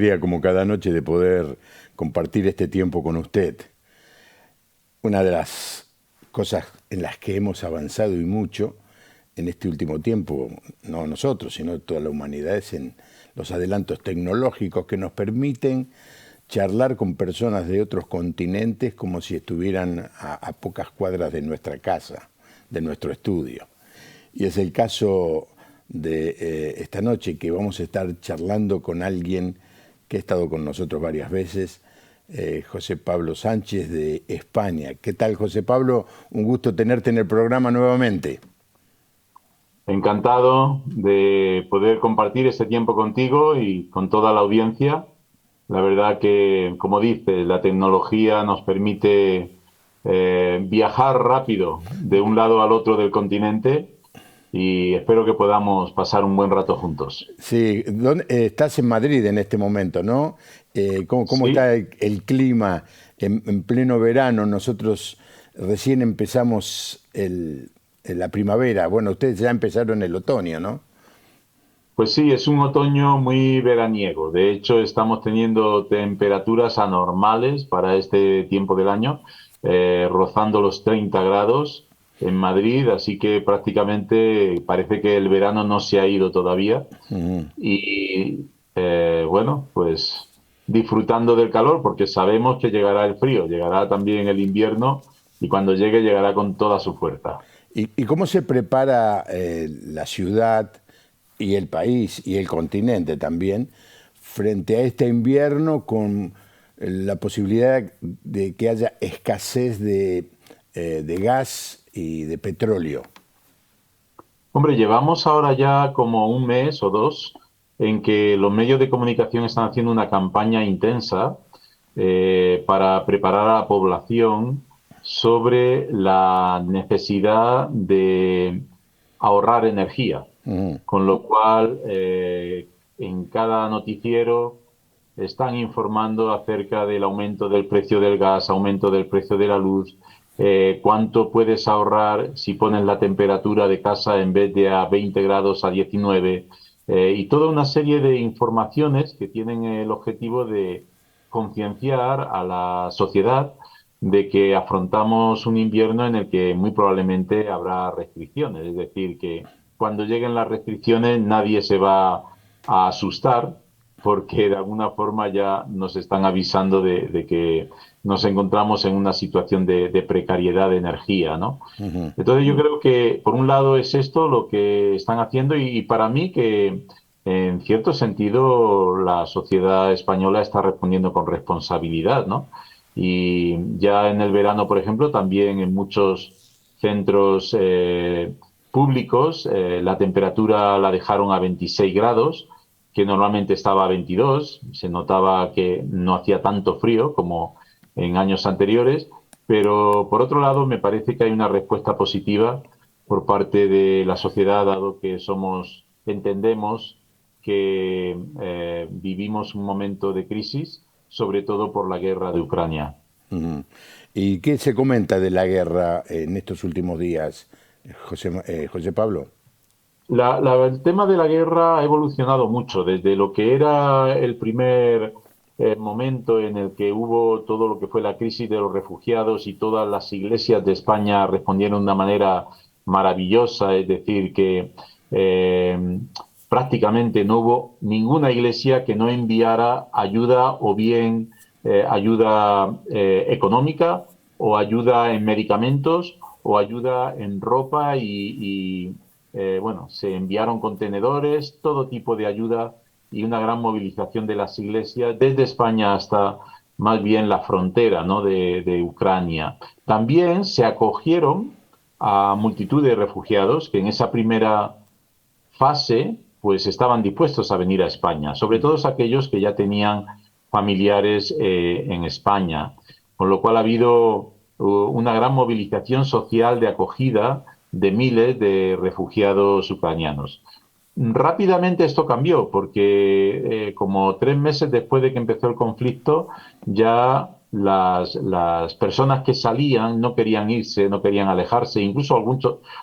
alegría, como cada noche, de poder compartir este tiempo con usted. Una de las cosas en las que hemos avanzado y mucho en este último tiempo, no nosotros, sino toda la humanidad, es en los adelantos tecnológicos que nos permiten charlar con personas de otros continentes como si estuvieran a pocas cuadras de nuestra casa, de nuestro estudio. Y es el caso de esta noche, que vamos a estar charlando con alguien que ha estado con nosotros varias veces, José Pablo Sánchez de España. ¿Qué tal, José Pablo? Un gusto tenerte en el programa nuevamente. Encantado de poder compartir este tiempo contigo y con toda la audiencia. La verdad que, como dices, la tecnología nos permite viajar rápido de un lado al otro del continente y espero que podamos pasar un buen rato juntos. Sí, estás en Madrid en este momento, ¿no? ¿Cómo está Sí, el clima en pleno verano? Nosotros recién empezamos la primavera. Bueno, ustedes ya empezaron el otoño, ¿no? pues sí, es un otoño muy veraniego. De hecho, estamos teniendo temperaturas anormales para este tiempo del año, rozando los 30 grados en Madrid, así que prácticamente parece que el verano no se ha ido todavía. Y bueno, pues disfrutando del calor, porque sabemos que llegará el frío, llegará también el invierno y cuando llegue llegará con toda su fuerza. ¿Y cómo se prepara la ciudad y el país y el continente también frente a este invierno con la posibilidad de que haya escasez de gas y de petróleo? Hombre, llevamos ahora ya como un mes o dos en que los medios de comunicación están haciendo una campaña intensa para preparar a la población sobre la necesidad de ahorrar energía. Con lo cual, en cada noticiero están informando acerca del aumento del precio del gas, aumento del precio de la luz, cuánto puedes ahorrar si pones la temperatura de casa en vez de a 20 grados a 19, y toda una serie de informaciones que tienen el objetivo de concienciar a la sociedad de que afrontamos un invierno en el que muy probablemente habrá restricciones, es decir, que cuando lleguen las restricciones nadie se va a asustar porque de alguna forma ya nos están avisando de que nos encontramos en una situación de precariedad de energía, ¿no? Entonces yo creo que por un lado es esto lo que están haciendo y para mí que en cierto sentido la sociedad española está respondiendo con responsabilidad, ¿no? Y ya en el verano, por ejemplo, también en muchos centros públicos la temperatura la dejaron a 26 grados, que normalmente estaba a 22. Se notaba que no hacía tanto frío como en años anteriores, pero por otro lado me parece que hay una respuesta positiva por parte de la sociedad, dado que entendemos que vivimos un momento de crisis, sobre todo por la guerra de Ucrania. Ujú. ¿Y qué se comenta de la guerra en estos últimos días, José Pablo? El tema de la guerra ha evolucionado mucho desde lo que era el primer momento en el que hubo todo lo que fue la crisis de los refugiados y todas las iglesias de España respondieron de una manera maravillosa, es decir, que eh, prácticamente no hubo ninguna iglesia que no enviara ayuda o bien ayuda económica o ayuda en medicamentos o ayuda en ropa bueno, se enviaron contenedores, todo tipo de ayuda y una gran movilización de las iglesias desde España hasta más bien la frontera, ¿no?, de Ucrania. También se acogieron a multitud de refugiados que en esa primera fase pues estaban dispuestos a venir a España, sobre todo aquellos que ya tenían familiares en España, con lo cual ha habido una gran movilización social de acogida de miles de refugiados ucranianos. Rápidamente esto cambió porque como 3 meses después de que empezó el conflicto ya las personas que salían no querían irse, no querían alejarse, incluso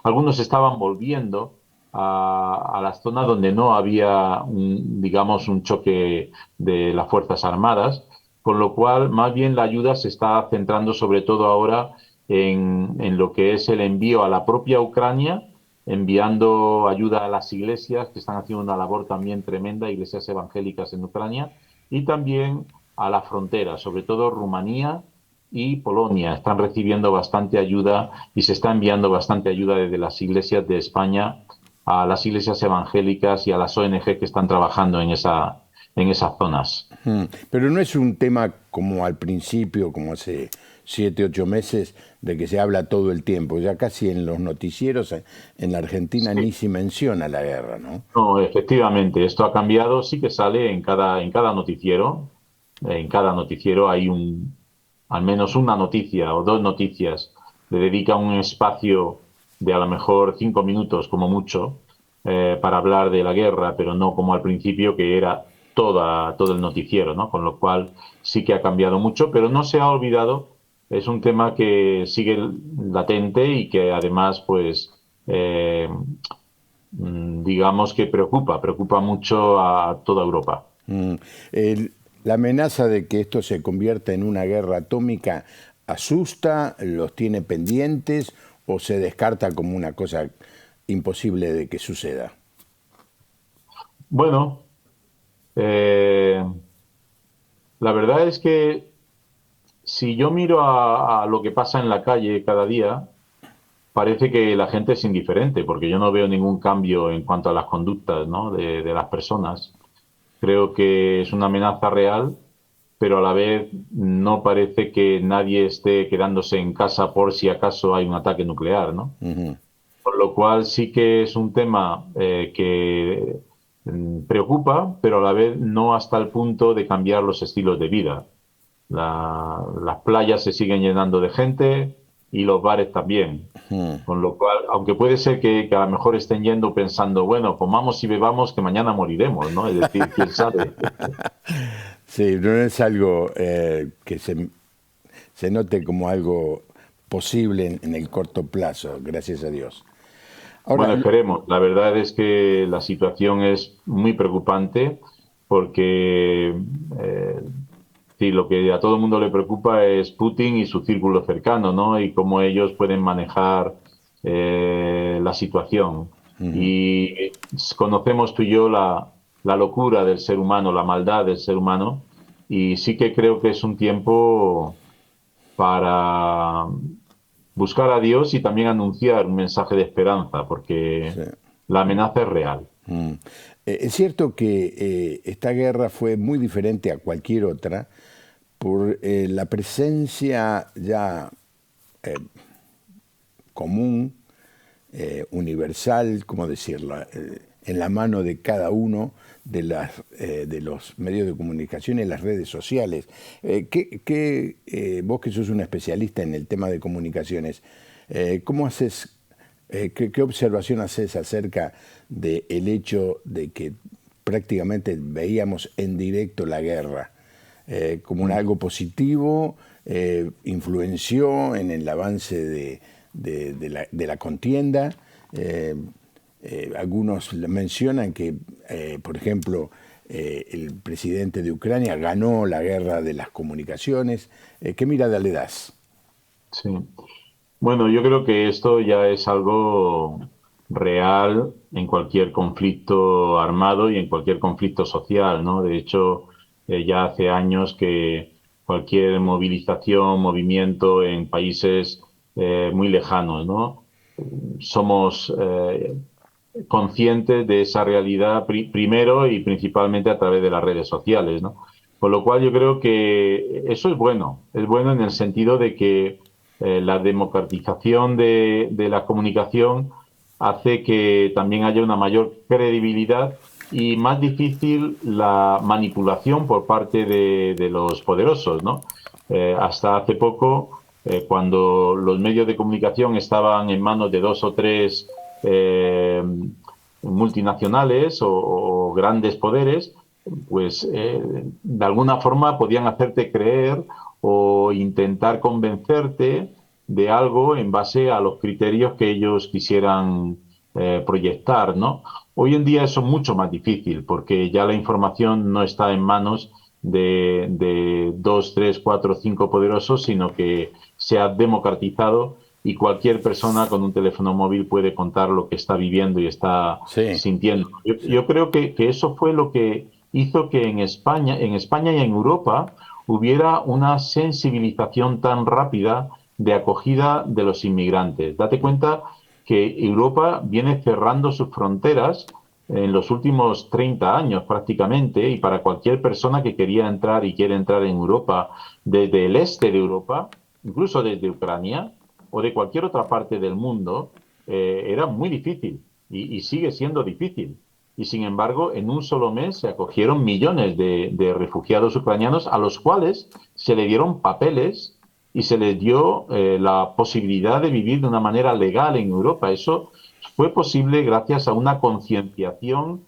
algunos estaban volviendo a las zonas donde no había, digamos, un choque de las Fuerzas Armadas, con lo cual más bien la ayuda se está centrando sobre todo ahora en lo que es el envío a la propia Ucrania, enviando ayuda a las iglesias que están haciendo una labor también tremenda, iglesias evangélicas en Ucrania, y también a la frontera, sobre todo Rumanía y Polonia. Están recibiendo bastante ayuda y se está enviando bastante ayuda desde las iglesias de España a las iglesias evangélicas y a las ONG que están trabajando en esas zonas. Pero no es un tema como al principio, como hace 7, 8 meses, de que se habla todo el tiempo. Ya casi en los noticieros en la Argentina Sí. ni se menciona la guerra, ¿no? No, efectivamente, esto ha cambiado, sí que sale en cada noticiero. En cada noticiero hay al menos una noticia o dos noticias. Le dedica un espacio de a lo mejor 5 minutos como mucho para hablar de la guerra, pero no como al principio que era todo el noticiero, ¿no? Con lo cual sí que ha cambiado mucho, pero no se ha olvidado. Es un tema que sigue latente y que además, pues, digamos que preocupa mucho a toda Europa. Mm. La amenaza de que esto se convierta en una guerra atómica asusta, los tiene pendientes o se descarta como una cosa imposible de que suceda. Bueno, eh, la verdad es que si yo miro a lo que pasa en la calle cada día, parece que la gente es indiferente, porque yo no veo ningún cambio en cuanto a las conductas, ¿no? de las personas. Creo que es una amenaza real, pero a la vez no parece que nadie esté quedándose en casa por si acaso hay un ataque nuclear, ¿no? Por lo cual sí que es un tema que preocupa, pero a la vez no hasta el punto de cambiar los estilos de vida. Las playas se siguen llenando de gente y los bares también. Con lo cual, aunque puede ser que a lo mejor estén yendo pensando, bueno, comamos y bebamos que mañana moriremos, ¿no? Es decir, quién sabe. Sí, no es algo que se note como algo posible en el corto plazo, gracias a Dios. Ahora, Bueno, esperemos. La verdad es que la situación es muy preocupante porque sí, lo que a todo el mundo le preocupa es Putin y su círculo cercano, ¿no? Y cómo ellos pueden manejar la situación. Y conocemos tú y yo la locura del ser humano, la maldad del ser humano, y sí que creo que es un tiempo para buscar a Dios y también anunciar un mensaje de esperanza, porque sí. la amenaza es real. Es cierto que esta guerra fue muy diferente a cualquier otra por la presencia ya común, universal, ¿cómo decirlo?, en la mano de cada uno de los medios de comunicación y las redes sociales. Vos que sos un especialista en el tema de comunicaciones, ¿cómo haces, qué observación haces acerca del hecho de que prácticamente veíamos en directo la guerra? Como algo positivo, influenció en el avance de la contienda. Algunos mencionan que, por ejemplo, el presidente de Ucrania ganó la guerra de las comunicaciones. ¿Qué mirada le das? Sí. Bueno, yo creo que esto ya es algo real en cualquier conflicto armado y en cualquier conflicto social, ¿no? De hecho, ya hace años que cualquier movilización, movimiento en países muy lejanos, ¿no? Somos conscientes de esa realidad primero y principalmente a través de las redes sociales, ¿no? Con lo cual yo creo que eso es bueno en el sentido de que la democratización de la comunicación hace que también haya una mayor credibilidad y más difícil la manipulación por parte de los poderosos, ¿no? Hasta hace poco, cuando los medios de comunicación estaban en manos de dos o tres multinacionales o grandes poderes, pues de alguna forma podían hacerte creer o intentar convencerte de algo en base a los criterios que ellos quisieran proyectar, ¿no? Hoy en día eso es mucho más difícil porque ya la información no está en manos de dos, tres, cuatro, cinco poderosos, sino que se ha democratizado y cualquier persona con un teléfono móvil puede contar lo que está viviendo y está Sí, sintiendo. Yo, sí. yo creo que eso fue lo que hizo que en España y en Europa hubiera una sensibilización tan rápida de acogida de los inmigrantes. Date cuenta que Europa viene cerrando sus fronteras en los últimos 30 años prácticamente, y para cualquier persona que quería entrar y quiere entrar en Europa desde el este de Europa, incluso desde Ucrania o de cualquier otra parte del mundo, era muy difícil y sigue siendo difícil. Y sin embargo, en un solo mes se acogieron millones de refugiados ucranianos a los cuales se le dieron papeles y se les dio la posibilidad de vivir de una manera legal en Europa. Eso fue posible gracias a una concienciación,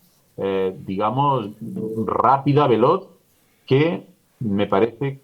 digamos, rápida, veloz, que me parece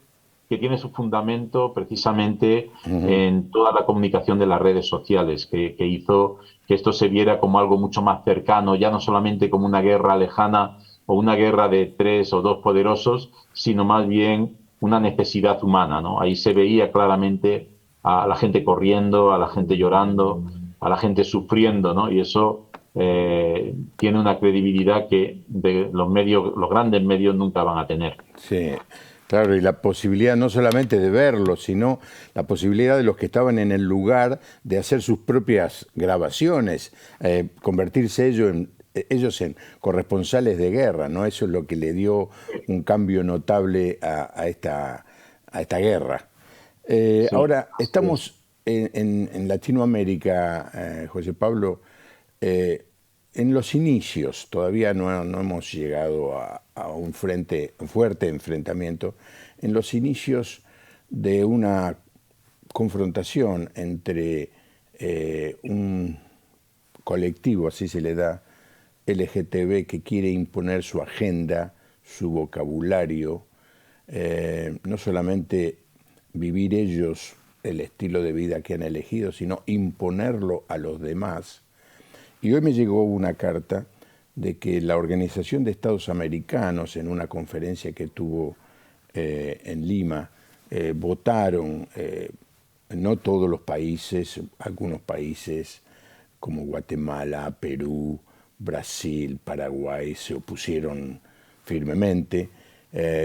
que tiene su fundamento precisamente Ujú. en toda la comunicación de las redes sociales, que hizo que esto se viera como algo mucho más cercano, ya no solamente como una guerra lejana o una guerra de tres o dos poderosos, sino más bien una necesidad humana, ¿no? Ahí se veía claramente a la gente corriendo, a la gente llorando, a la gente sufriendo, ¿no? Y eso tiene una credibilidad que de los medios, los grandes medios nunca van a tener. Sí, claro, y la posibilidad no solamente de verlo, sino la posibilidad de los que estaban en el lugar de hacer sus propias grabaciones, convertirse ellos en corresponsales de guerra, ¿no? Eso es lo que le dio un cambio notable a esta guerra. Sí, Ahora, así es. estamos en Latinoamérica, José Pablo, eh, en los inicios, todavía no hemos llegado a un fuerte enfrentamiento, en los inicios de una confrontación entre un colectivo, así se le da, LGTB, que quiere imponer su agenda, su vocabulario, no solamente vivir ellos el estilo de vida que han elegido, sino imponerlo a los demás. Y hoy me llegó una carta de que la Organización de Estados Americanos, en una conferencia que tuvo en Lima, votaron, no todos los países, algunos países como Guatemala, Perú, Brasil, Paraguay se opusieron firmemente.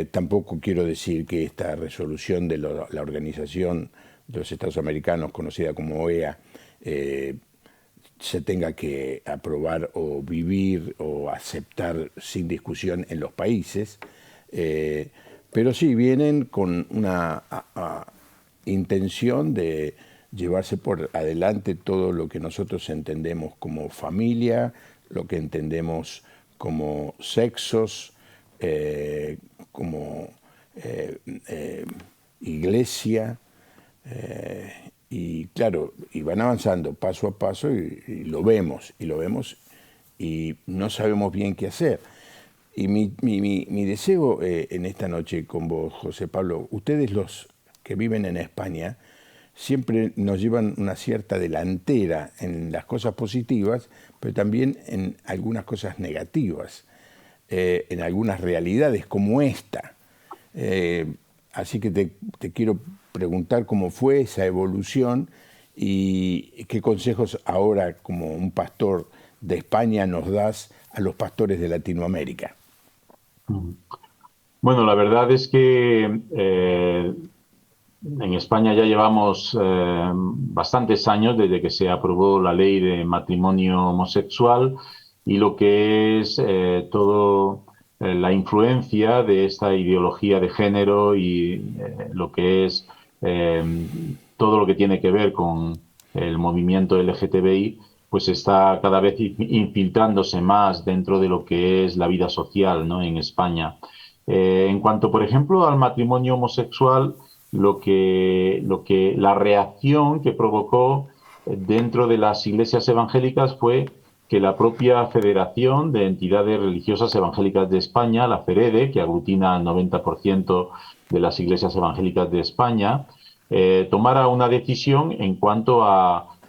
Tampoco quiero decir que esta resolución de la Organización de los Estados Americanos, conocida como OEA, se tenga que aprobar o vivir o aceptar sin discusión en los países, pero sí vienen con una intención de llevarse por adelante todo lo que nosotros entendemos como familia, lo que entendemos como sexos, como eh, eh, iglesia, y claro, y van avanzando paso a paso y lo vemos y no sabemos bien qué hacer. Y mi deseo en esta noche con vos, José Pablo, ustedes los que viven en España siempre nos llevan una cierta delantera en las cosas positivas, pero también en algunas cosas negativas, en algunas realidades como esta. Eh, Así que te quiero preguntar cómo fue esa evolución y qué consejos ahora como un pastor de España nos das a los pastores de Latinoamérica. Bueno, la verdad es que en España ya llevamos bastantes años desde que se aprobó la ley de matrimonio homosexual y lo que es todo la influencia de esta ideología de género y lo que es eh, todo lo que tiene que ver con el movimiento LGTBI, pues está cada vez infiltrándose más dentro de lo que es la vida social, ¿no? En España. En cuanto, por ejemplo, al matrimonio homosexual, la reacción que provocó dentro de las iglesias evangélicas fue que la propia Federación de Entidades Religiosas Evangélicas de España, la FEREDE, que aglutina al 90% de las iglesias evangélicas de España, tomara una decisión en cuanto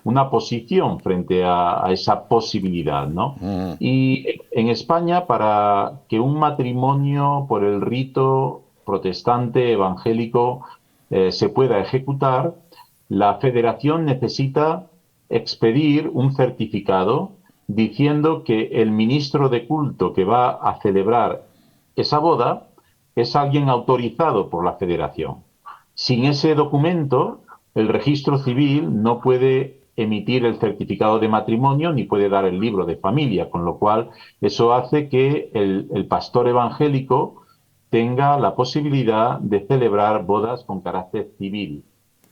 una posición frente a esa posibilidad, ¿no? Mm. Y en España, para que un matrimonio por el rito protestante evangélico se pueda ejecutar, la federación necesita expedir un certificado diciendo que el ministro de culto que va a celebrar esa boda es alguien autorizado por la federación. Sin ese documento, el registro civil no puede emitir el certificado de matrimonio ni puede dar el libro de familia, con lo cual eso hace que el pastor evangélico tenga la posibilidad de celebrar bodas con carácter civil.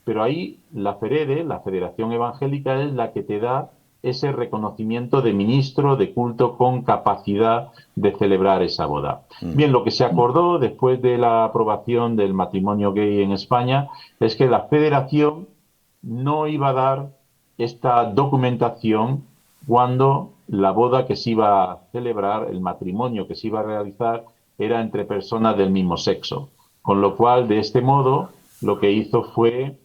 Pero ahí la FEREDE, la Federación Evangélica, es la que te da ese reconocimiento de ministro de culto con capacidad de celebrar esa boda. Bien, lo que se acordó después de la aprobación del matrimonio gay en España es que la Federación no iba a dar esta documentación cuando la boda que se iba a celebrar, el matrimonio que se iba a realizar, era entre personas del mismo sexo. Con lo cual, de este modo, lo que hizo fue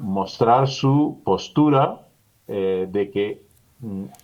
mostrar su postura de que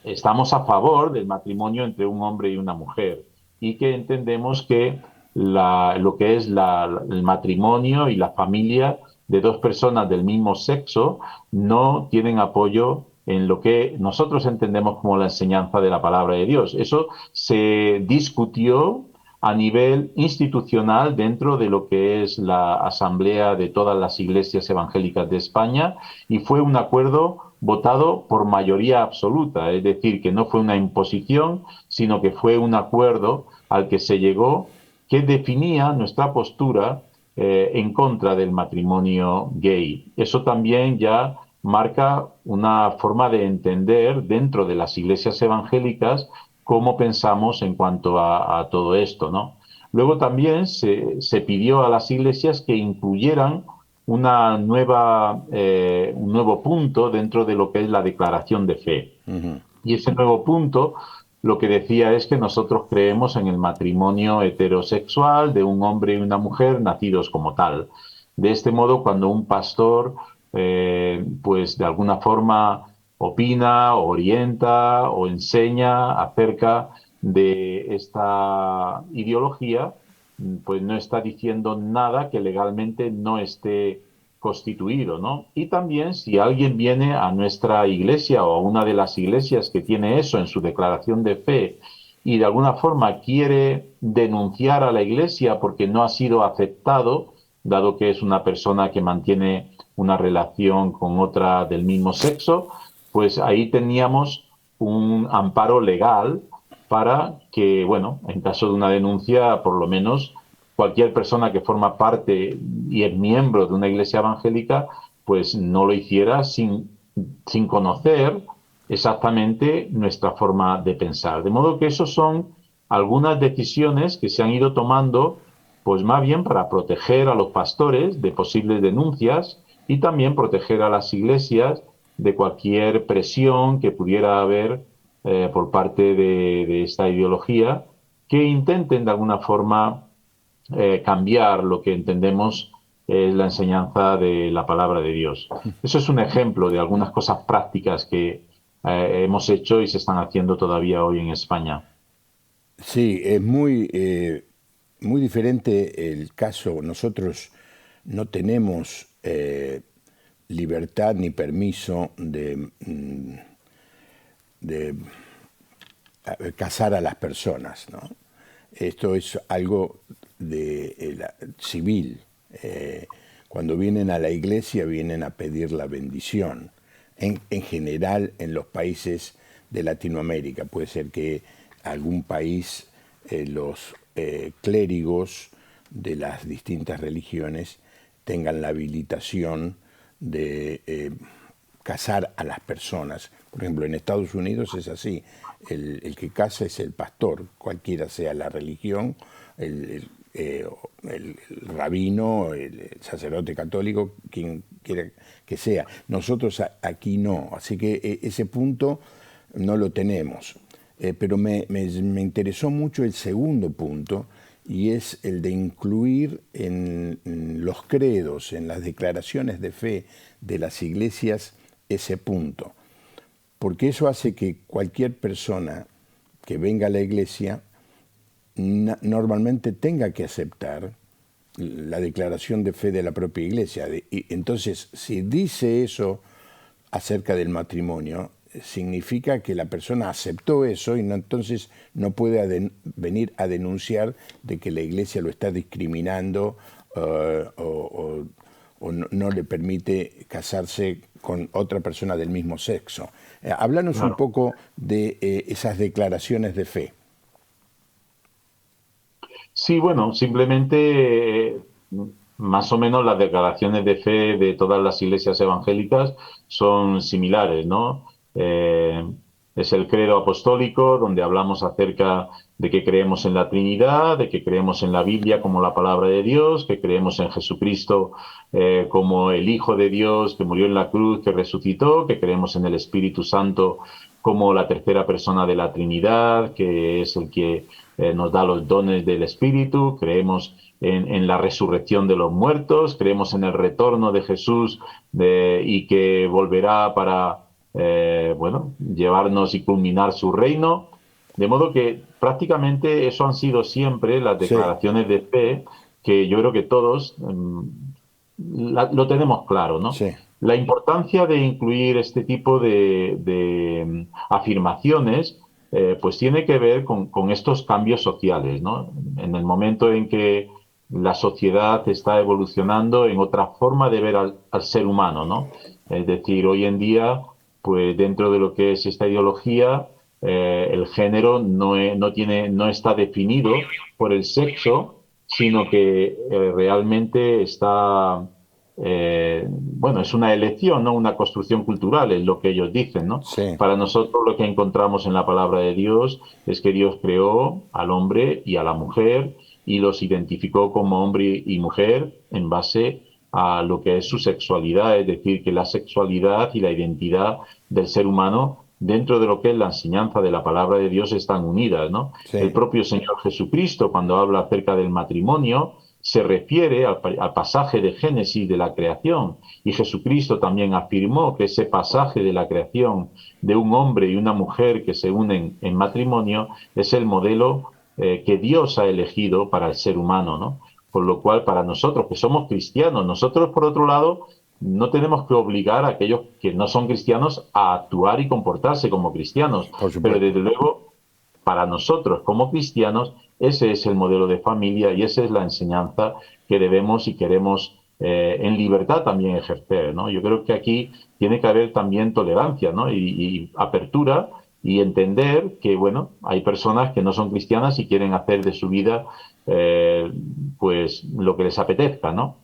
estamos a favor del matrimonio entre un hombre y una mujer y que entendemos que lo que es el matrimonio y la familia de dos personas del mismo sexo no tienen apoyo en lo que nosotros entendemos como la enseñanza de la palabra de Dios. Eso se discutió a nivel institucional dentro de lo que es la asamblea de todas las iglesias evangélicas de España y fue un acuerdo votado por mayoría absoluta, es decir, que no fue una imposición, sino que fue un acuerdo al que se llegó que definía nuestra postura en contra del matrimonio gay. Eso también ya marca una forma de entender dentro de las iglesias evangélicas cómo pensamos en cuanto a todo esto, ¿no? Luego también se pidió a las iglesias que incluyeran un nuevo punto dentro de lo que es la declaración de fe. Y ese nuevo punto lo que decía es que nosotros creemos en el matrimonio heterosexual de un hombre y una mujer nacidos como tal. De este modo, cuando un pastor, pues de alguna forma opina, orienta o enseña acerca de esta ideología, pues no está diciendo nada que legalmente no esté constituido, ¿no? Y también si alguien viene a nuestra iglesia o a una de las iglesias que tiene eso en su declaración de fe y de alguna forma quiere denunciar a la iglesia porque no ha sido aceptado, dado que es una persona que mantiene una relación con otra del mismo sexo, pues ahí teníamos un amparo legal para que, bueno, en caso de una denuncia, por lo menos cualquier persona que forma parte y es miembro de una iglesia evangélica, pues no lo hiciera sin conocer exactamente nuestra forma de pensar. De modo que esos son algunas decisiones que se han ido tomando, pues más bien para proteger a los pastores de posibles denuncias y también proteger a las iglesias de cualquier presión que pudiera haber por parte de esta ideología que intenten de alguna forma cambiar lo que entendemos es la enseñanza de la palabra de Dios. Eso es un ejemplo de algunas cosas prácticas que hemos hecho y se están haciendo todavía hoy en España. Sí, es muy diferente el caso. Nosotros no tenemos libertad ni permiso de casar a las personas, ¿no? Esto es algo civil. Cuando vienen a la iglesia vienen a pedir la bendición. En general en los países de Latinoamérica. Puede ser que algún país los clérigos de las distintas religiones tengan la habilitación de casar a las personas. Por ejemplo, en Estados Unidos es así. El que casa es el pastor, cualquiera sea la religión, el rabino, el sacerdote católico, quien quiera que sea. Nosotros aquí no, así que ese punto no lo tenemos. Pero me interesó mucho el segundo punto, y es el de incluir en los credos, en las declaraciones de fe de las iglesias ese punto, porque eso hace que cualquier persona que venga a la iglesia normalmente tenga que aceptar la declaración de fe de la propia iglesia. Y entonces, si dice eso acerca del matrimonio, significa que la persona aceptó eso y entonces no puede venir a denunciar de que la iglesia lo está discriminando o no le permite casarse con otra persona del mismo sexo. Háblanos un Claro. poco de esas declaraciones de fe. Sí, bueno, simplemente más o menos las declaraciones de fe de todas las iglesias evangélicas son similares, ¿no? Es el credo apostólico donde hablamos acerca de que creemos en la Trinidad, de que creemos en la Biblia como la palabra de Dios, que creemos en Jesucristo como el Hijo de Dios que murió en la cruz, que resucitó, que creemos en el Espíritu Santo como la tercera persona de la Trinidad, que es el que nos da los dones del Espíritu, creemos en la resurrección de los muertos, creemos en el retorno de Jesús y que volverá para llevarnos y culminar su reino. De modo que prácticamente eso han sido siempre las Sí, declaraciones de fe que yo creo que todos lo tenemos claro, ¿no? sí, La importancia de incluir este tipo de afirmaciones pues tiene que ver con estos cambios sociales, ¿no? En el momento en que la sociedad está evolucionando en otra forma de ver al ser humano, ¿no? Es decir, hoy en día, pues dentro de lo que es esta ideología, el género no está definido por el sexo, sino que realmente está bueno, es una elección, ¿no? Una construcción cultural, es lo que ellos dicen, ¿no? sí, Para nosotros lo que encontramos en la palabra de Dios es que Dios creó al hombre y a la mujer y los identificó como hombre y mujer en base a lo que es su sexualidad, es decir, que la sexualidad y la identidad del ser humano dentro de lo que es la enseñanza de la palabra de Dios están unidas, ¿no? El sí, propio Señor Jesucristo, cuando habla acerca del matrimonio, se refiere al pasaje de Génesis de la creación y Jesucristo también afirmó que ese pasaje de la creación de un hombre y una mujer que se unen en matrimonio es el modelo que Dios ha elegido para el ser humano, ¿no? Por lo cual, para nosotros que somos cristianos, nosotros por otro lado, no tenemos que obligar a aquellos que no son cristianos a actuar y comportarse como cristianos, por pero supuesto. desde luego para nosotros como cristianos, ese es el modelo de familia y esa es la enseñanza que debemos y queremos en libertad también ejercer, ¿no? Yo creo que aquí tiene que haber también tolerancia, ¿no? Y apertura y entender que, bueno, hay personas que no son cristianas y quieren hacer de su vida, pues, lo que les apetezca, ¿no?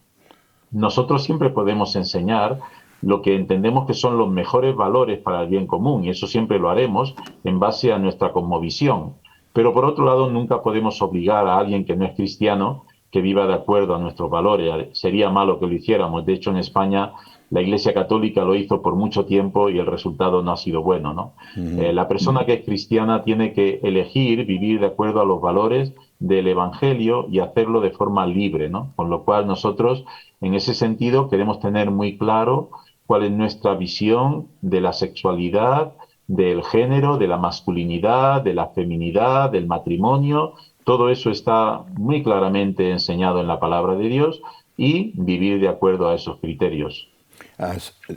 Nosotros siempre podemos enseñar lo que entendemos que son los mejores valores para el bien común, y eso siempre lo haremos en base a nuestra cosmovisión. Pero por otro lado, nunca podemos obligar a alguien que no es cristiano que viva de acuerdo a nuestros valores. Sería malo que lo hiciéramos. De hecho, en España la Iglesia Católica lo hizo por mucho tiempo y el resultado no ha sido bueno, ¿no? Ujú. La persona que es cristiana tiene que elegir vivir de acuerdo a los valores del Evangelio y hacerlo de forma libre, ¿no? Con lo cual nosotros, en ese sentido, queremos tener muy claro cuál es nuestra visión de la sexualidad, del género, de la masculinidad, de la feminidad, del matrimonio. Todo eso está muy claramente enseñado en la palabra de Dios y vivir de acuerdo a esos criterios.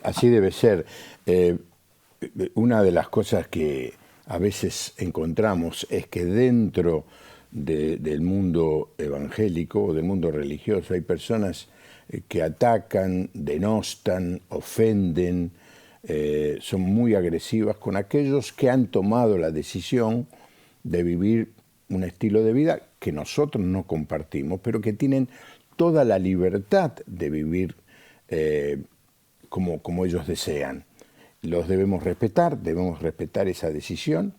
Así debe ser. Eh, una de las cosas que a veces encontramos es que dentro del mundo evangélico o del mundo religioso hay personas que atacan, denostan, ofenden, son muy agresivas con aquellos que han tomado la decisión de vivir un estilo de vida que nosotros no compartimos, pero que tienen toda la libertad de vivir como ellos desean. Los debemos respetar esa decisión.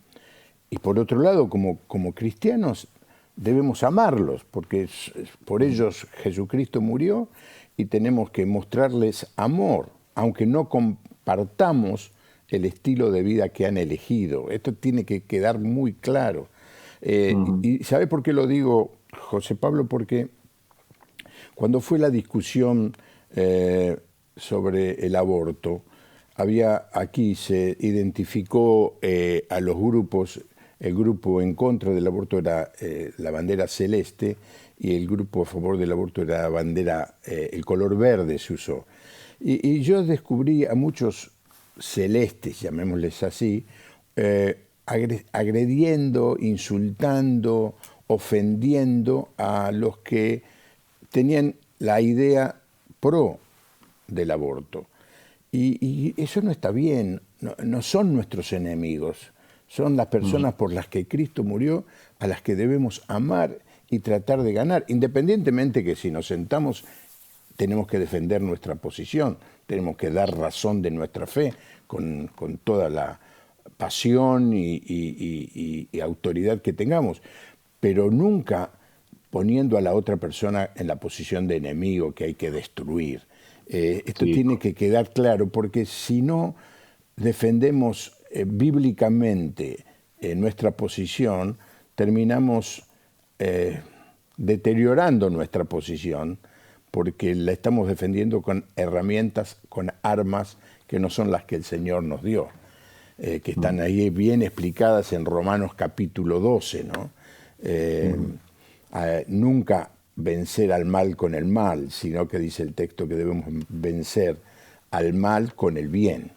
Y por otro lado, como cristianos, debemos amarlos, porque por ellos Jesucristo murió y tenemos que mostrarles amor, aunque no compartamos el estilo de vida que han elegido. Esto tiene que quedar muy claro. Ujú. ¿Y sabe por qué lo digo, José Pablo? Porque cuando fue la discusión sobre el aborto, se identificó a los grupos, el grupo en contra del aborto era la bandera celeste y el grupo a favor del aborto era la bandera, el color verde se usó. Y yo descubrí a muchos celestes, llamémosles así, agrediendo, insultando, ofendiendo a los que tenían la idea pro del aborto. Y eso no está bien, no son nuestros enemigos, son las personas por las que Cristo murió, a las que debemos amar y tratar de ganar, independientemente que si nos sentamos tenemos que defender nuestra posición, tenemos que dar razón de nuestra fe con toda la pasión y autoridad que tengamos, pero nunca poniendo a la otra persona en la posición de enemigo que hay que destruir. Esto tiene que quedar claro, porque si no defendemos bíblicamente nuestra posición, terminamos deteriorando nuestra posición, porque la estamos defendiendo con herramientas, con armas que no son las que el Señor nos dio, que están ahí bien explicadas en Romanos capítulo 12, ¿no? Nunca vencer al mal con el mal, sino que dice el texto que debemos vencer al mal con el bien.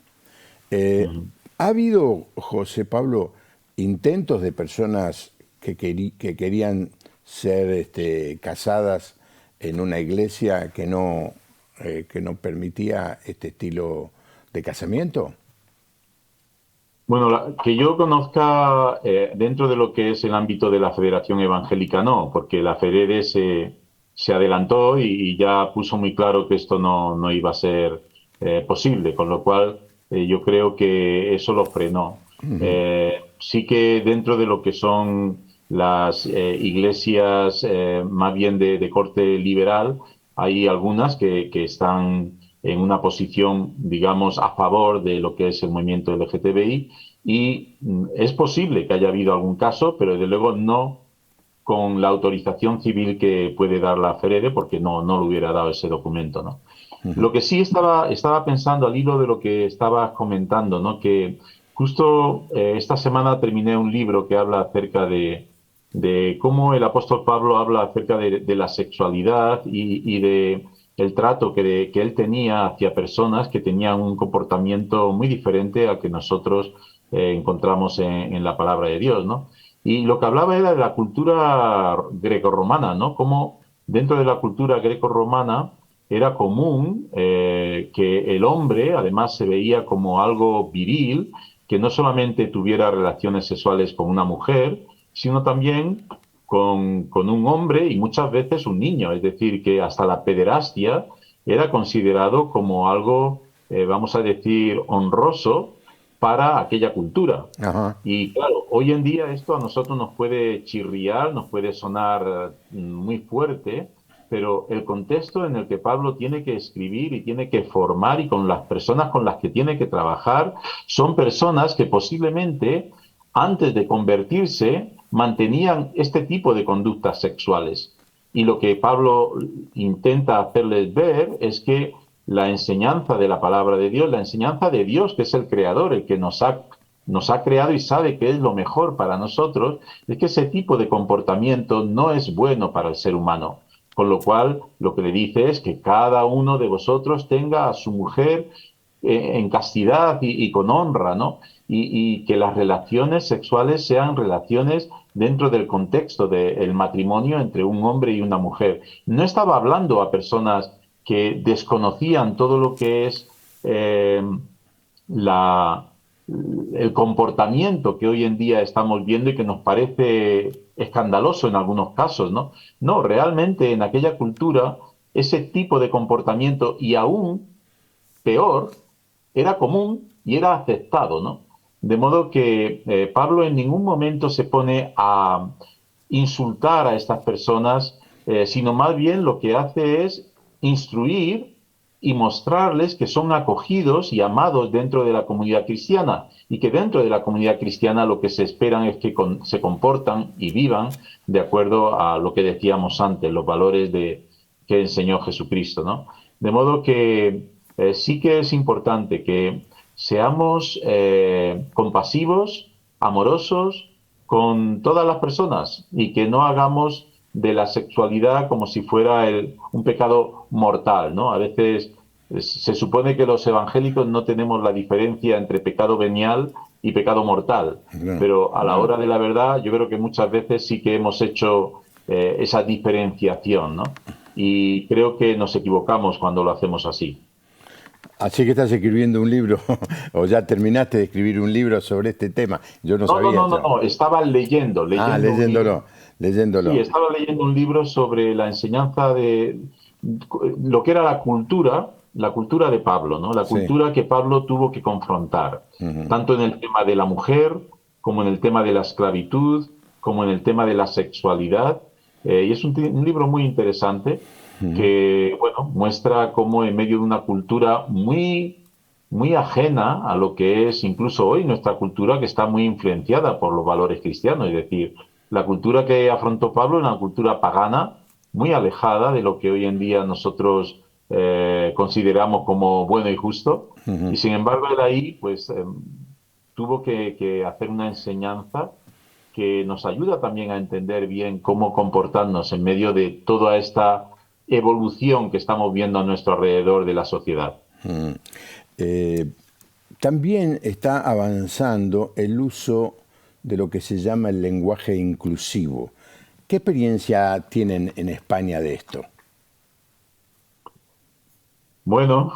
¿Ha habido, José Pablo, intentos de personas que querían ser casadas en una iglesia que no permitía este estilo de casamiento? Bueno, que yo conozca dentro de lo que es el ámbito de la Federación Evangélica, no, porque la FEDERE se adelantó y ya puso muy claro que esto no iba a ser posible, con lo cual yo creo que eso lo frenó. Sí que dentro de lo que son las iglesias más bien de corte liberal, hay algunas que están en una posición, digamos, a favor de lo que es el movimiento LGTBI, y es posible que haya habido algún caso, pero desde luego no con la autorización civil que puede dar la FEREDE, porque no lo hubiera dado ese documento, ¿no? Lo que sí estaba pensando al hilo de lo que estabas comentando, ¿no? Que justo esta semana terminé un libro que habla acerca de cómo el apóstol Pablo habla acerca de la sexualidad y de el trato que él tenía hacia personas que tenían un comportamiento muy diferente al que nosotros encontramos en la palabra de Dios, ¿no? Y lo que hablaba era de la cultura grecorromana, ¿no? Cómo dentro de la cultura grecorromana era común que el hombre, además, se veía como algo viril, que no solamente tuviera relaciones sexuales con una mujer, sino también con un hombre y muchas veces un niño. Es decir, que hasta la pederastia era considerado como algo, vamos a decir, honroso para aquella cultura. Ajá. Y claro, hoy en día esto a nosotros nos puede chirriar, nos puede sonar muy fuerte, pero el contexto en el que Pablo tiene que escribir y tiene que formar y con las personas con las que tiene que trabajar son personas que posiblemente antes de convertirse mantenían este tipo de conductas sexuales. Y lo que Pablo intenta hacerles ver es que la enseñanza de la palabra de Dios, la enseñanza de Dios, que es el creador, el que nos ha creado y sabe que es lo mejor para nosotros, es que ese tipo de comportamiento no es bueno para el ser humano. Con lo cual, lo que le dice es que cada uno de vosotros tenga a su mujer en castidad y con honra, ¿no? Y que las relaciones sexuales sean relaciones dentro del contexto del matrimonio entre un hombre y una mujer. No estaba hablando a personas que desconocían todo lo que es el comportamiento que hoy en día estamos viendo y que nos parece escandaloso en algunos casos, ¿no? No, realmente en aquella cultura ese tipo de comportamiento y aún peor era común y era aceptado, ¿no? De modo que Pablo en ningún momento se pone a insultar a estas personas, sino más bien lo que hace es instruir y mostrarles que son acogidos y amados dentro de la comunidad cristiana y que dentro de la comunidad cristiana lo que se esperan es que se comportan y vivan de acuerdo a lo que decíamos antes, los valores que enseñó Jesucristo, ¿no? De modo que sí que es importante que seamos compasivos, amorosos con todas las personas y que no hagamos de la sexualidad como si fuera un pecado mortal, ¿no? A veces se supone que los evangélicos no tenemos la diferencia entre pecado venial y pecado mortal, No. pero a la hora de la verdad yo creo que muchas veces sí que hemos hecho esa diferenciación, ¿no? Y creo que nos equivocamos cuando lo hacemos así. Así que estás escribiendo un libro, o ya terminaste de escribir un libro sobre este tema. Yo no No, no, sabía no, no, eso. no, estaba Ah, leyendo un libro. leyéndolo, Sí, leyéndolo. estaba leyendo un libro sobre la enseñanza de lo que era la cultura de Pablo, ¿no? La Sí. cultura que Pablo tuvo que confrontar, Ujú, tanto en el tema de la mujer, como en el tema de la esclavitud, como en el tema de la sexualidad. Y es un libro muy interesante ujú, que, bueno, muestra cómo en medio de una cultura muy ajena a lo que es incluso hoy nuestra cultura, que está muy influenciada por los valores cristianos, es decir, la cultura que afrontó Pablo es una cultura pagana, muy alejada de lo que hoy en día nosotros consideramos como bueno y justo, y ujú. sin embargo él ahí pues tuvo que hacer una enseñanza que nos ayuda también a entender bien cómo comportarnos en medio de toda esta evolución que estamos viendo a nuestro alrededor de la sociedad. Eh, También está avanzando el uso de lo que se llama el lenguaje inclusivo. ¿Qué experiencia tienen en España de esto? Bueno,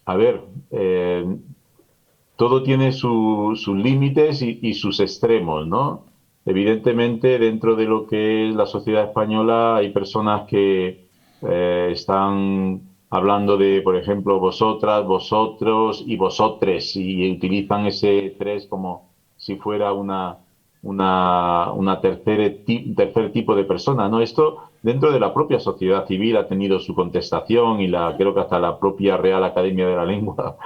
a ver, todo tiene sus límites y sus extremos, ¿no? Evidentemente, dentro de lo que es la sociedad española hay personas que están hablando de, por ejemplo, vosotras, vosotros y vosotres, y utilizan ese tres como si fuera una tercer tipo de persona, ¿no? Esto dentro de la propia sociedad civil ha tenido su contestación y creo que hasta la propia Real Academia de la Lengua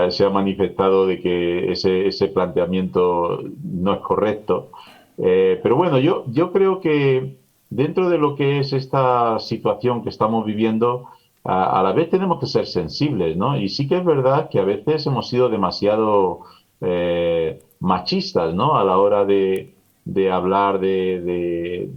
se ha manifestado de que ese planteamiento no es correcto. Pero bueno, yo creo que dentro de lo que es esta situación que estamos viviendo, a la vez tenemos que ser sensibles, ¿no? Y sí que es verdad que a veces hemos sido demasiado machistas, ¿no? A la hora de hablar en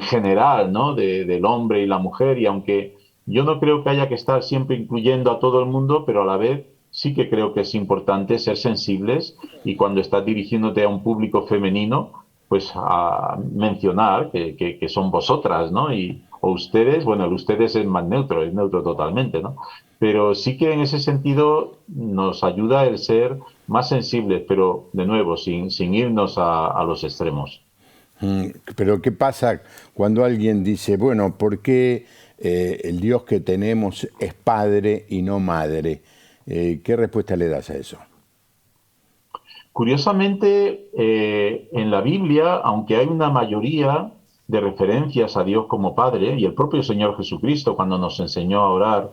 general, ¿no? Del hombre y la mujer, y aunque yo no creo que haya que estar siempre incluyendo a todo el mundo, pero a la vez sí que creo que es importante ser sensibles y cuando estás dirigiéndote a un público femenino, pues a mencionar que son vosotras, ¿no? O ustedes, bueno, el ustedes es neutro totalmente, ¿no? Pero sí que en ese sentido nos ayuda el ser más sensibles, pero de nuevo, sin irnos a los extremos. Pero ¿qué pasa cuando alguien dice, bueno, ¿por qué el Dios que tenemos es padre y no madre? ¿Qué respuesta le das a eso? Curiosamente, en la Biblia, aunque hay una mayoría de referencias a Dios como Padre, y el propio Señor Jesucristo cuando nos enseñó a orar,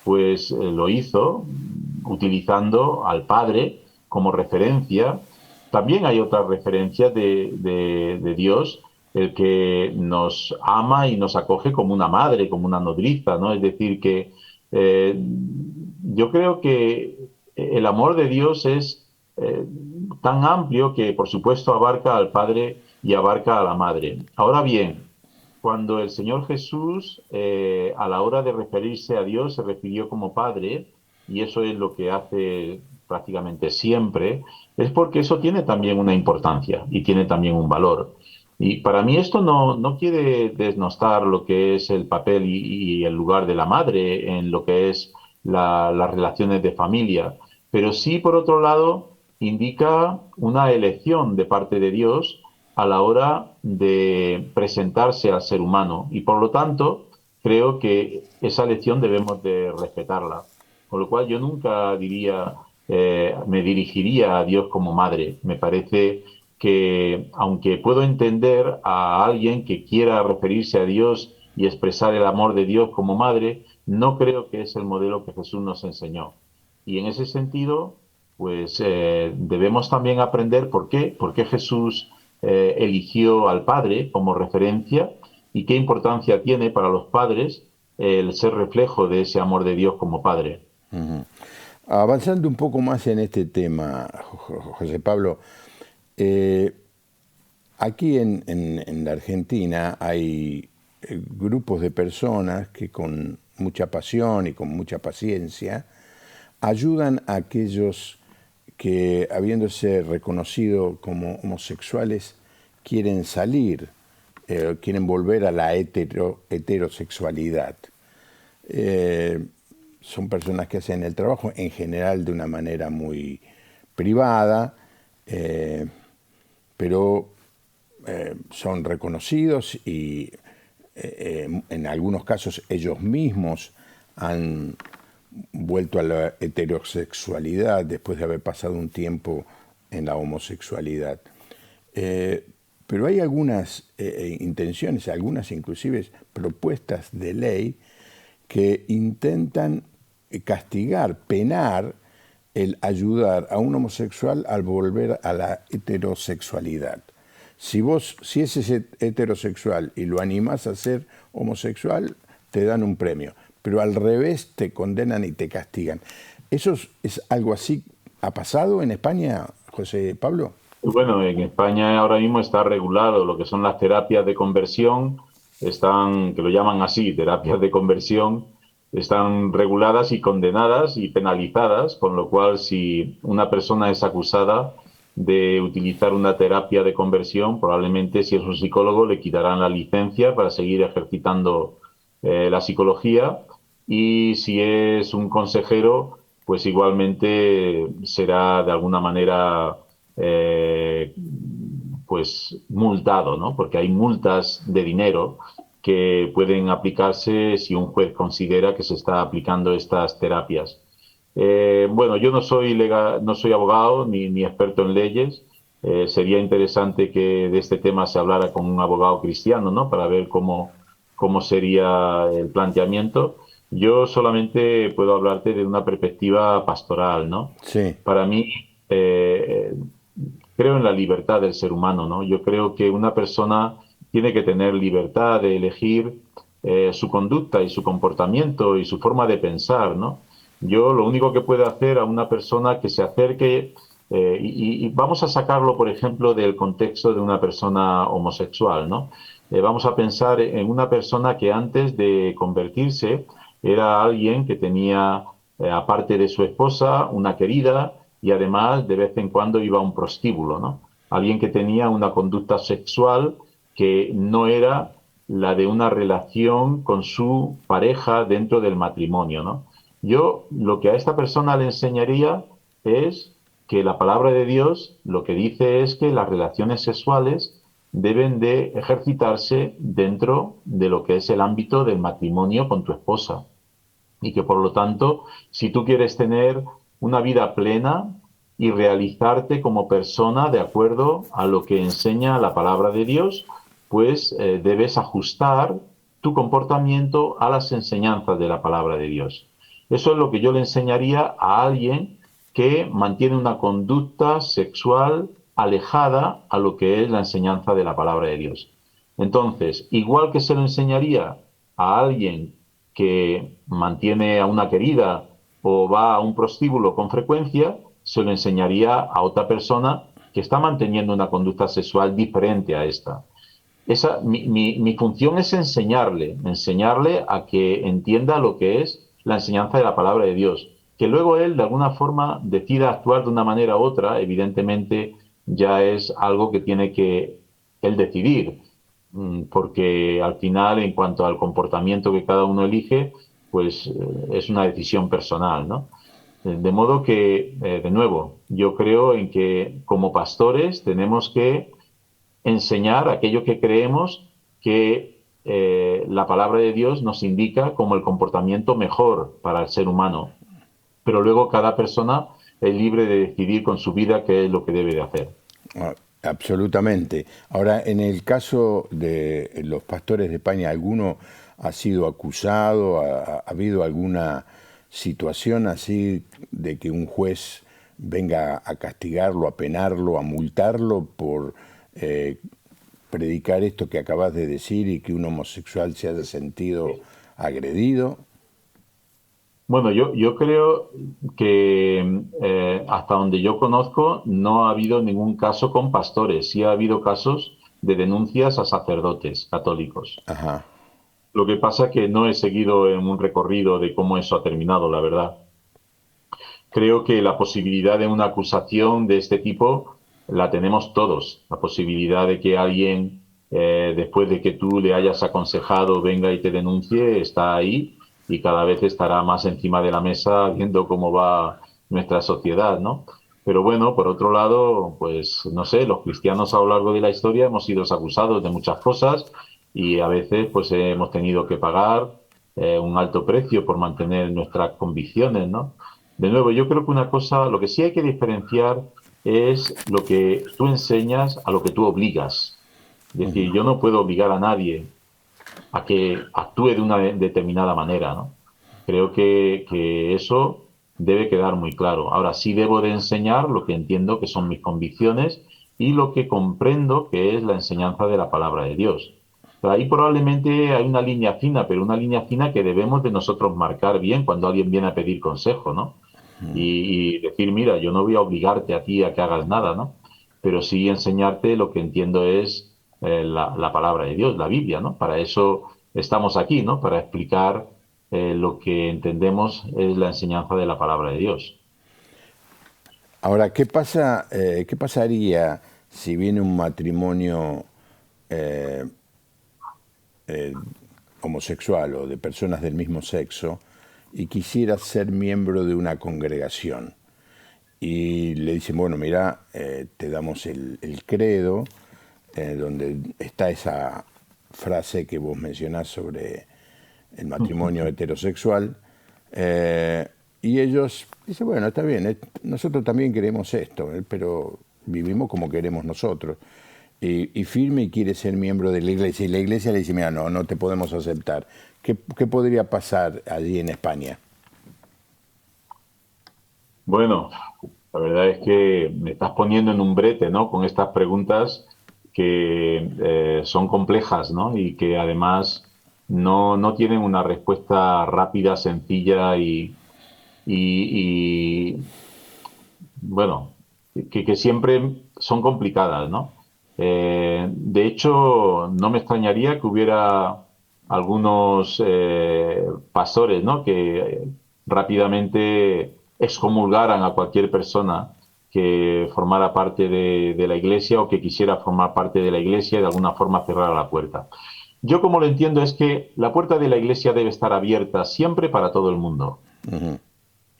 pues lo hizo utilizando al Padre como referencia, también hay otras referencias de Dios, el que nos ama y nos acoge como una madre, como una nodriza, ¿no? Es decir, que eh, yo creo que el amor de Dios es tan amplio que, por supuesto, abarca al Padre y abarca a la Madre. Ahora bien, cuando el Señor Jesús, a la hora de referirse a Dios, se refirió como Padre, y eso es lo que hace prácticamente siempre, es porque eso tiene también una importancia y tiene también un valor. Y para mí esto no quiere desnostar lo que es el papel y el lugar de la madre en lo que es las relaciones de familia, pero sí, por otro lado, indica una elección de parte de Dios a la hora de presentarse al ser humano y por lo tanto creo que esa elección debemos de respetarla. Con lo cual yo nunca diría, me dirigiría a Dios como madre. Me parece que aunque puedo entender a alguien que quiera referirse a Dios y expresar el amor de Dios como madre, no creo que es el modelo que Jesús nos enseñó. Y en ese sentido, pues debemos también aprender por qué Jesús eligió al Padre como referencia y qué importancia tiene para los padres el ser reflejo de ese amor de Dios como Padre. Avanzando un poco más en este tema, José Pablo, eh, aquí en la Argentina hay grupos de personas que con mucha pasión y con mucha paciencia ayudan a aquellos que, habiéndose reconocido como homosexuales, quieren salir, quieren volver a la heterosexualidad. Eh, Son personas que hacen el trabajo en general de una manera muy privada, eh, pero son reconocidos y en algunos casos ellos mismos han vuelto a la heterosexualidad después de haber pasado un tiempo en la homosexualidad. Eh, pero hay algunas intenciones, algunas inclusive propuestas de ley que intentan castigar, penar el ayudar a un homosexual al volver a la heterosexualidad. Si es heterosexual y lo animás a ser homosexual, te dan un premio. Pero al revés te condenan y te castigan. ¿Eso es algo así? ¿Ha pasado en España, José Pablo? Bueno, en España ahora mismo está regulado lo que son las terapias de conversión, que lo llaman así, terapias de conversión, están reguladas y condenadas y penalizadas, con lo cual si una persona es acusada de utilizar una terapia de conversión, probablemente si es un psicólogo le quitarán la licencia para seguir ejercitando la psicología, y si es un consejero, pues igualmente será de alguna manera eh, pues multado, ¿no? Porque hay multas de dinero que pueden aplicarse si un juez considera que se está aplicando estas terapias. Bueno, yo no soy no soy abogado ni experto en leyes. Sería interesante que de este tema se hablara con un abogado cristiano, ¿no? Para ver cómo sería el planteamiento. Yo solamente puedo hablarte de una perspectiva pastoral, ¿no? Sí. Para mí, creo en la libertad del ser humano, ¿no? Yo creo que una persona tiene que tener libertad de elegir su conducta y su comportamiento y su forma de pensar, ¿no? Yo lo único que puedo hacer a una persona que se acerque, y vamos a sacarlo, por ejemplo, del contexto de una persona homosexual, ¿no? Vamos a pensar en una persona que antes de convertirse era alguien que tenía, aparte de su esposa, una querida, y además de vez en cuando iba a un prostíbulo, ¿no? Alguien que tenía una conducta sexual que no era la de una relación con su pareja dentro del matrimonio, ¿no? Yo lo que a esta persona le enseñaría es que la palabra de Dios lo que dice es que las relaciones sexuales deben de ejercitarse dentro de lo que es el ámbito del matrimonio con tu esposa, y que por lo tanto, si tú quieres tener una vida plena y realizarte como persona de acuerdo a lo que enseña la palabra de Dios, pues debes ajustar tu comportamiento a las enseñanzas de la palabra de Dios. Eso es lo que yo le enseñaría a alguien que mantiene una conducta sexual alejada a lo que es la enseñanza de la palabra de Dios. Entonces, igual que se lo enseñaría a alguien que mantiene a una querida o va a un prostíbulo con frecuencia, se lo enseñaría a otra persona que está manteniendo una conducta sexual diferente a esta. Mi función es enseñarle a que entienda lo que es la enseñanza de la palabra de Dios. Que luego él, de alguna forma, decida actuar de una manera u otra, evidentemente ya es algo que tiene que él decidir, porque al final, en cuanto al comportamiento que cada uno elige, pues es una decisión personal, ¿no? De modo que, de nuevo, yo creo en que como pastores tenemos que enseñar aquello que creemos que la palabra de Dios nos indica como el comportamiento mejor para el ser humano. Pero luego cada persona es libre de decidir con su vida qué es lo que debe de hacer. Ah, absolutamente. Ahora, en el caso de los pastores de España, ¿alguno ha sido acusado? ¿Ha habido alguna situación así de que un juez venga a castigarlo, a penarlo, a multarlo por eh, predicar esto que acabas de decir y que un homosexual se haya sentido agredido? Bueno, yo creo que hasta donde yo conozco no ha habido ningún caso con pastores. Sí ha habido casos de denuncias a sacerdotes católicos. Ajá. Lo que pasa es que no he seguido en un recorrido de cómo eso ha terminado, la verdad. Creo que la posibilidad de una acusación de este tipo la tenemos todos. La posibilidad de que alguien, después de que tú le hayas aconsejado, venga y te denuncie, está ahí y cada vez estará más encima de la mesa viendo cómo va nuestra sociedad, ¿no? Pero bueno, por otro lado, pues no sé, los cristianos a lo largo de la historia hemos sido acusados de muchas cosas y a veces pues hemos tenido que pagar un alto precio por mantener nuestras convicciones, ¿no? De nuevo, yo creo que una cosa, lo que sí hay que diferenciar es lo que tú enseñas a lo que tú obligas. Es decir, yo no puedo obligar a nadie a que actúe de una determinada manera, ¿no? Creo que eso debe quedar muy claro. Ahora sí debo de enseñar lo que entiendo que son mis convicciones y lo que comprendo que es la enseñanza de la palabra de Dios. Pero ahí probablemente hay una línea fina, pero una línea fina que debemos de nosotros marcar bien cuando alguien viene a pedir consejo, ¿no? Y decir, mira, yo no voy a obligarte a ti a que hagas nada, ¿no? Pero sí enseñarte lo que entiendo es la palabra de Dios, la Biblia, ¿no? Para eso estamos aquí, ¿no? Para explicar lo que entendemos es la enseñanza de la palabra de Dios. Ahora, qué pasaría si viene un matrimonio eh, eh, homosexual o de personas del mismo sexo y quisiera ser miembro de una congregación? Y le dicen, bueno, mira, te damos el credo, donde está esa frase que vos mencionás sobre el matrimonio heterosexual, y ellos dicen, bueno, está bien, nosotros también queremos esto, pero vivimos como queremos nosotros. Y firme y quiere ser miembro de la iglesia, y la iglesia le dice, mira, no, no te podemos aceptar. ¿Qué podría pasar allí en España? Bueno, la verdad es que me estás poniendo en un brete, ¿no? Con estas preguntas que son complejas, ¿no? Y que además no tienen una respuesta rápida, sencilla y, bueno, que siempre son complicadas, ¿no? De hecho, no me extrañaría que hubiera algunos pastores, ¿no? Que rápidamente excomulgaran a cualquier persona que formara parte de la iglesia o que quisiera formar parte de la iglesia y de alguna forma cerrar la puerta. Yo como lo entiendo es que la puerta de la iglesia debe estar abierta siempre para todo el mundo.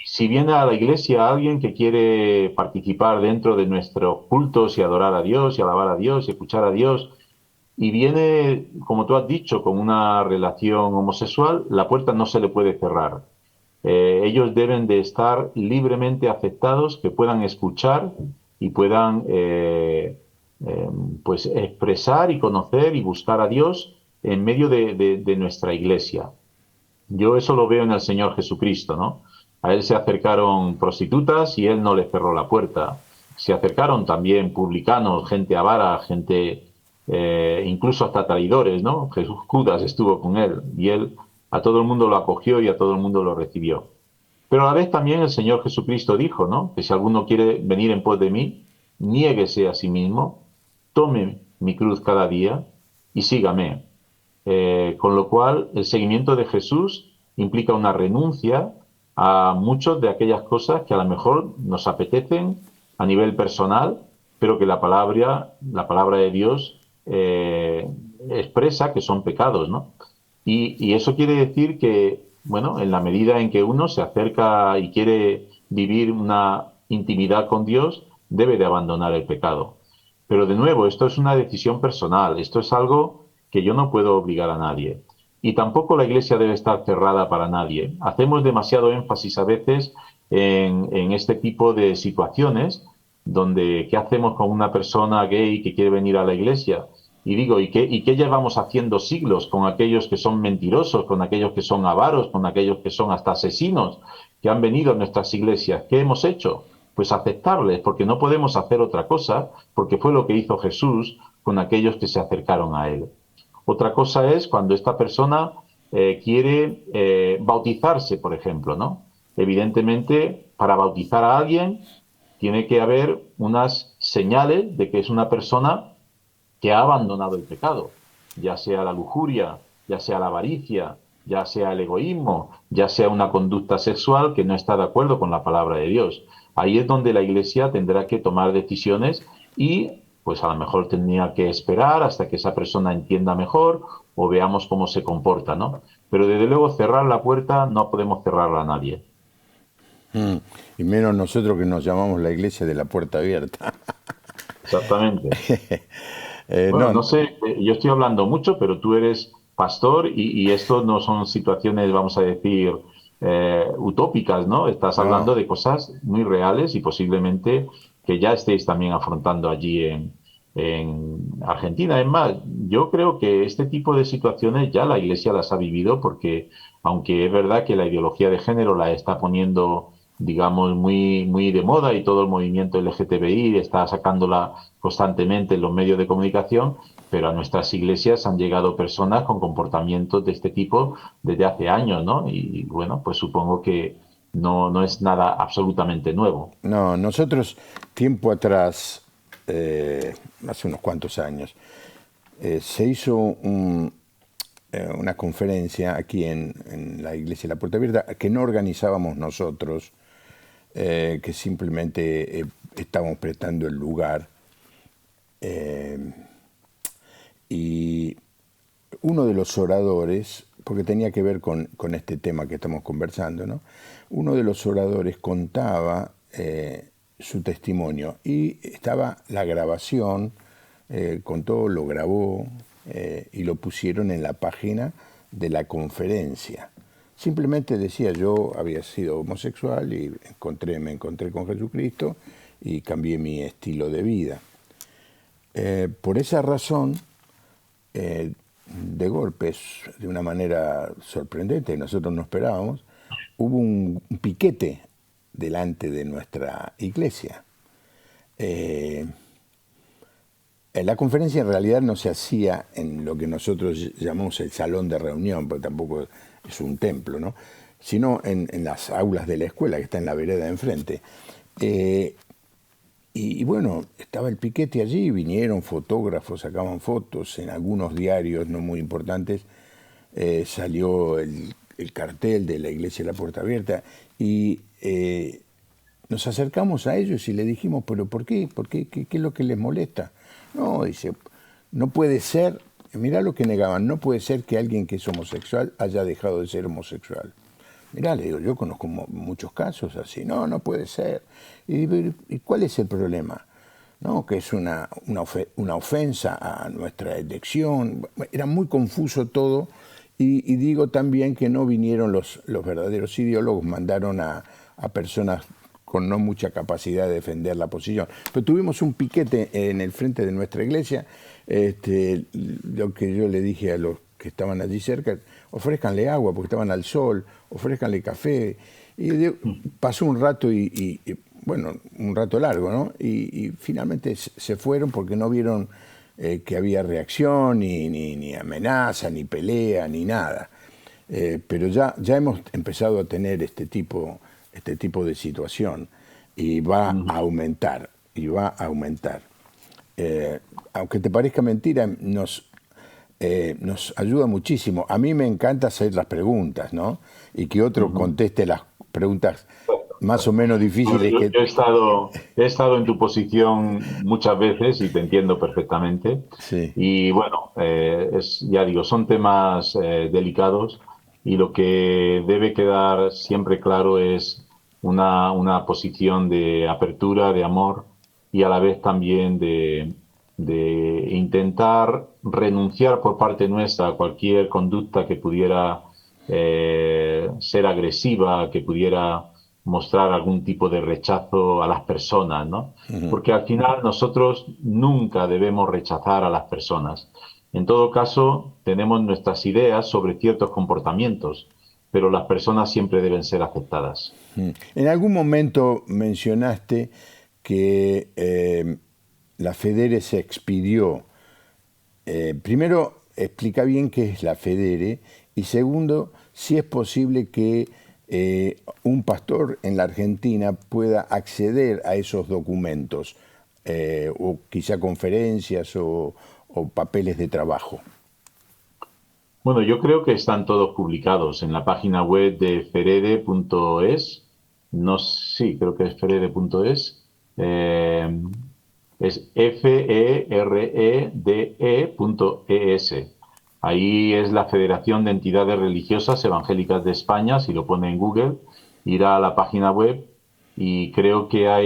Si viene a la iglesia alguien que quiere participar dentro de nuestros cultos y adorar a Dios y alabar a Dios y escuchar a Dios, y viene, como tú has dicho, con una relación homosexual, la puerta no se le puede cerrar. Ellos deben de estar libremente aceptados, que puedan escuchar y puedan eh, pues expresar y conocer y buscar a Dios en medio de nuestra iglesia. Yo eso lo veo en el Señor Jesucristo, ¿no? A él se acercaron prostitutas y él no les cerró la puerta. Se acercaron también publicanos, gente avara, gente, incluso hasta traidores, ¿no? Jesús Judas estuvo con él y él a todo el mundo lo acogió y a todo el mundo lo recibió. Pero a la vez también el Señor Jesucristo dijo, ¿no? Que si alguno quiere venir en pos de mí, niéguese a sí mismo, tome mi cruz cada día y sígame. Con lo cual, el seguimiento de Jesús implica una renuncia a muchas de aquellas cosas que a lo mejor nos apetecen a nivel personal, pero que la palabra de Dios expresa que son pecados, ¿no? Y eso quiere decir que, bueno, en la medida en que uno se acerca y quiere vivir una intimidad con Dios, debe de abandonar el pecado. Pero de nuevo, esto es una decisión personal, esto es algo que yo no puedo obligar a nadie. Y tampoco la iglesia debe estar cerrada para nadie. Hacemos demasiado énfasis a veces en este tipo de situaciones donde ¿qué hacemos con una persona gay que quiere venir a la iglesia? Y digo, ¿y qué llevamos haciendo siglos con aquellos que son mentirosos, con aquellos que son avaros, con aquellos que son hasta asesinos, que han venido a nuestras iglesias? ¿Qué hemos hecho? Pues aceptarles, porque no podemos hacer otra cosa, porque fue lo que hizo Jesús con aquellos que se acercaron a él. Otra cosa es cuando esta persona quiere bautizarse, por ejemplo, ¿no? Evidentemente, para bautizar a alguien tiene que haber unas señales de que es una persona que ha abandonado el pecado, ya sea la lujuria, ya sea la avaricia, ya sea el egoísmo, ya sea una conducta sexual que no está de acuerdo con la palabra de Dios. Ahí es donde la Iglesia tendrá que tomar decisiones y pues a lo mejor tendría que esperar hasta que esa persona entienda mejor o veamos cómo se comporta, ¿no? Pero desde luego cerrar la puerta no podemos cerrarla a nadie. Mm. Y menos nosotros que nos llamamos la iglesia de la puerta abierta. Exactamente. Bueno, No, no sé, yo estoy hablando mucho, pero tú eres pastor y esto no son situaciones, vamos a decir, utópicas, ¿no? Estás hablando no, de cosas muy reales y posiblemente que ya estéis también afrontando allí en Argentina. Es más, yo creo que este tipo de situaciones ya la Iglesia las ha vivido porque, aunque es verdad que la ideología de género la está poniendo, digamos, muy, muy de moda y todo el movimiento LGTBI está sacándola constantemente en los medios de comunicación, pero a nuestras iglesias han llegado personas con comportamientos de este tipo desde hace años, ¿no? Y bueno, pues supongo que no es nada absolutamente nuevo. no, nosotros tiempo atrás, hace unos cuantos años, se hizo una conferencia aquí en la iglesia de la Puerta Abierta que no organizábamos nosotros, que simplemente estábamos prestando el lugar. Y uno de los oradores, porque tenía que ver con este tema que estamos conversando, ¿no? Uno de los oradores contaba su testimonio y estaba la grabación, contó, lo grabó y lo pusieron en la página de la conferencia. Simplemente decía, yo había sido homosexual y me encontré con Jesucristo y cambié mi estilo de vida. Por esa razón, de golpes, de una manera sorprendente, nosotros no esperábamos, hubo un piquete delante de nuestra iglesia. Eh, la conferencia en realidad no se hacía en lo que nosotros llamamos el salón de reunión, porque tampoco es un templo, ¿no? Sino en las aulas de la escuela, que está en la vereda de enfrente. Eh, y bueno, estaba el piquete allí, vinieron fotógrafos, sacaban fotos, en algunos diarios no muy importantes salió el cartel de la iglesia de la Puerta Abierta y nos acercamos a ellos y le dijimos, pero ¿por qué? ¿Por qué? ¿Qué es lo que les molesta? No, dice, no puede ser, mirá lo que negaban, no puede ser que alguien que es homosexual haya dejado de ser homosexual. Mirá, le digo, yo conozco muchos casos así. No, no puede ser. Y digo, ¿y cuál es el problema? No, que es una ofensa a nuestra elección. Era muy confuso todo. Y digo también que no vinieron los verdaderos ideólogos, mandaron a personas con no mucha capacidad de defender la posición. Pero tuvimos un piquete en el frente de nuestra iglesia. Lo que yo le dije a los que estaban allí cerca, ofrézcanle agua porque estaban al sol, ofrézcanle café. Pasó un rato bueno, un rato largo, ¿no? Y finalmente se fueron porque no vieron que había reacción, ni amenaza, ni pelea, ni nada. Pero ya hemos empezado a tener este tipo de situación y va a aumentar, y va a aumentar. Aunque te parezca mentira, nos ayuda muchísimo. A mí me encanta hacer las preguntas, ¿no? Y que otro Ujú. conteste las preguntas más o menos difíciles Yo que... he estado en tu posición muchas veces y te entiendo perfectamente. Sí. Y bueno, ya digo, son temas delicados y lo que debe quedar siempre claro es una posición de apertura, de amor y a la vez también de intentar renunciar por parte nuestra a cualquier conducta que pudiera ser agresiva, que pudiera mostrar algún tipo de rechazo a las personas, ¿no? Porque al final nosotros nunca debemos rechazar a las personas. En todo caso, tenemos nuestras ideas sobre ciertos comportamientos, pero las personas siempre deben ser aceptadas. En algún momento mencionaste que la Federe se expidió. Primero, explica bien qué es la Federe Y segundo, si es posible que un pastor en la Argentina pueda acceder a esos documentos, o quizá conferencias o papeles de trabajo. Bueno, yo creo que están todos publicados en la página web de ferede.es. No, sí, creo que es ferede.es. Es ferede.es. Ahí es la Federación de Entidades Religiosas Evangélicas de España. Si lo pone en Google, irá a la página web y creo que ha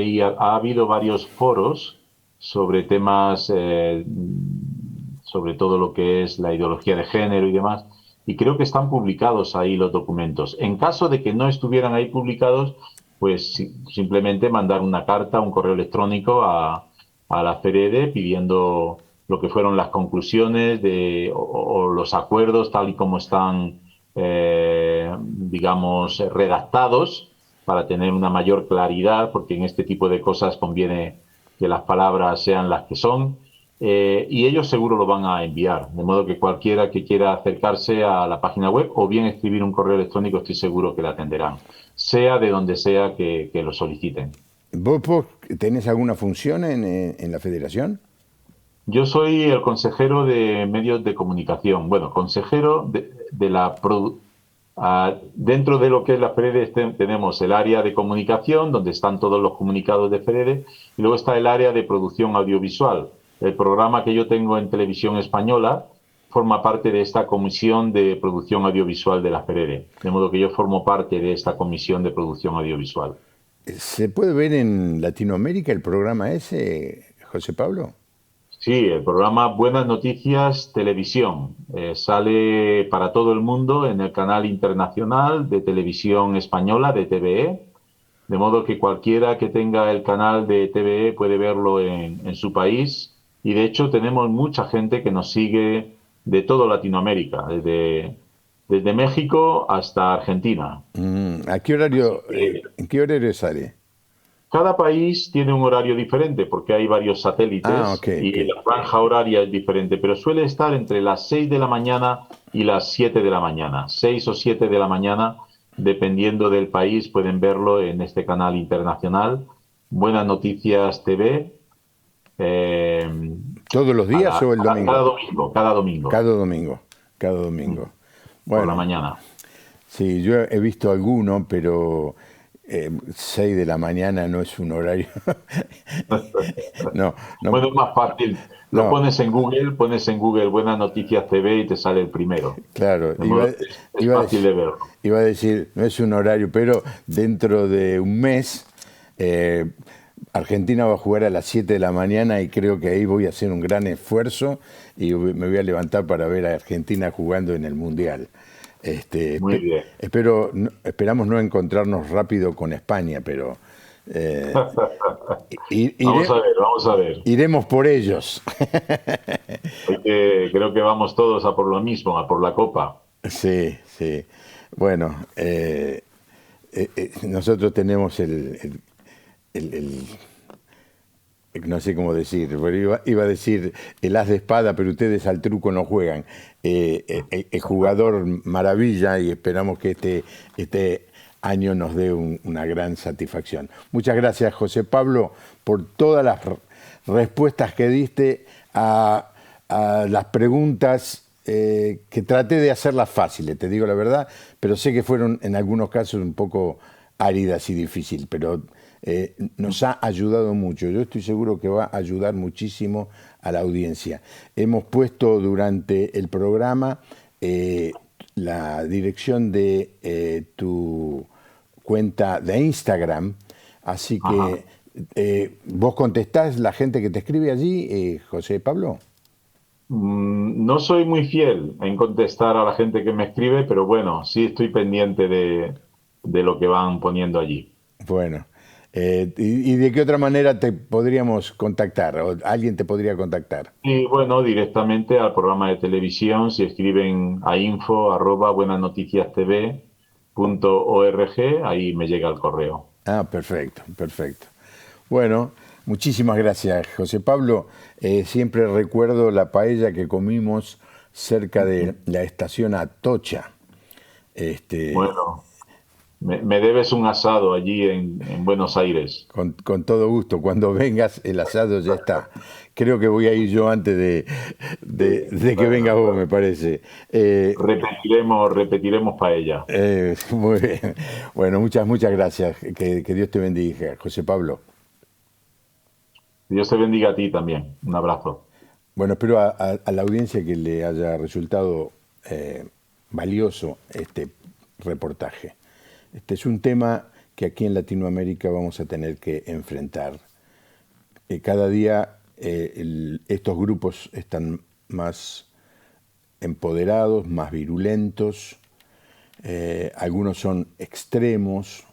habido varios foros sobre temas, sobre todo lo que es la ideología de género y demás, y creo que están publicados ahí los documentos. En caso de que no estuvieran ahí publicados, pues simplemente mandar una carta, un correo electrónico a la FEREDE pidiendo lo que fueron las conclusiones o los acuerdos tal y como están, digamos, redactados para tener una mayor claridad, porque en este tipo de cosas conviene que las palabras sean las que son. Y ellos seguro lo van a enviar, de modo que cualquiera que quiera acercarse a la página web o bien escribir un correo electrónico, estoy seguro que la atenderán, sea de donde sea que lo soliciten. ¿Vos tenés alguna función en la federación? Yo soy el consejero de medios de comunicación. Bueno, consejero de la dentro de lo que es la FEREDE tenemos el área de comunicación, donde están todos los comunicados de FEREDE, y luego está el área de producción audiovisual. El programa que yo tengo en Televisión Española forma parte de esta comisión de producción audiovisual de la FEREDE, de modo que yo formo parte de esta comisión de producción audiovisual. ¿Se puede ver en Latinoamérica el programa ese, José Pablo? Sí, el programa Buenas Noticias Televisión sale para todo el mundo en el canal internacional de televisión española de TVE, de modo que cualquiera que tenga el canal de TVE puede verlo en su país, y de hecho tenemos mucha gente que nos sigue de toda Latinoamérica, desde México hasta Argentina. ¿A qué horario, Eh, en qué horario sale? Cada país tiene un horario diferente porque hay varios Ah, ok, satélites ok. y la franja horaria es diferente, pero suele estar entre las 6 de la mañana y las 7 de la mañana. 6 o 7 de la mañana, dependiendo del país, pueden verlo en este canal internacional. Buenas Noticias TV. eh, ¿Todos los días o el cada domingo? domingo, cada domingo, Cada domingo, cada domingo. por la Bueno, mañana. sí, yo he visto alguno, pero 6 de la mañana no es un horario. No, no, Bueno, es más fácil. Lo no, pones en Google Buenas Noticias TV y te sale el primero. claro, De modo que es iba a fácil decir, de verlo. iba a decir, no es un horario, pero dentro de un mes Argentina va a jugar a las 7 de la mañana y creo que ahí voy a hacer un gran esfuerzo y me voy a levantar para ver a Argentina jugando en el Mundial. Muy bien. Esperamos no encontrarnos rápido con España, pero eh, Vamos a ver, vamos a ver. iremos por ellos. Creo que vamos todos a por lo mismo, a por la copa. Sí, sí. Bueno, nosotros tenemos el- no sé cómo decir, pero iba a decir el as de espada, pero ustedes al truco no juegan. El jugador maravilla y esperamos que este año nos dé una gran satisfacción. Muchas gracias, José Pablo, por todas las respuestas que diste a las preguntas que traté de hacerlas fáciles, te digo la verdad, pero sé que fueron en algunos casos un poco áridas y difíciles, pero nos ha ayudado mucho. Yo estoy seguro que va a ayudar muchísimo a la audiencia. Hemos puesto durante el programa la dirección de tu cuenta de Instagram, así Ajá. que vos contestás la gente que te escribe allí, José Pablo. No soy muy fiel en contestar a la gente que me escribe, pero bueno, sí estoy pendiente de lo que van poniendo allí. Bueno, y de qué otra manera te podríamos contactar? ¿O alguien te podría contactar? Y bueno, directamente al programa de televisión, si escriben a info@buenasnoticiastv.org, ahí me llega el correo. Ah, perfecto, perfecto. Bueno, muchísimas gracias, José Pablo. Siempre recuerdo la paella que comimos cerca de la estación Atocha. Este, Bueno, me debes un asado allí en Buenos Aires. con todo gusto, cuando vengas el asado ya está. Creo que voy a ir yo antes de que vengas vos, me parece. Repetiremos paella. Muy bien. Bueno, muchas gracias. Que Dios te bendiga, José Pablo. Dios te bendiga a ti también. Un abrazo. Bueno, espero a la audiencia que le haya resultado valioso este reportaje. Este es un tema que aquí en Latinoamérica vamos a tener que enfrentar. Cada día estos grupos están más empoderados, más virulentos. Algunos son extremos,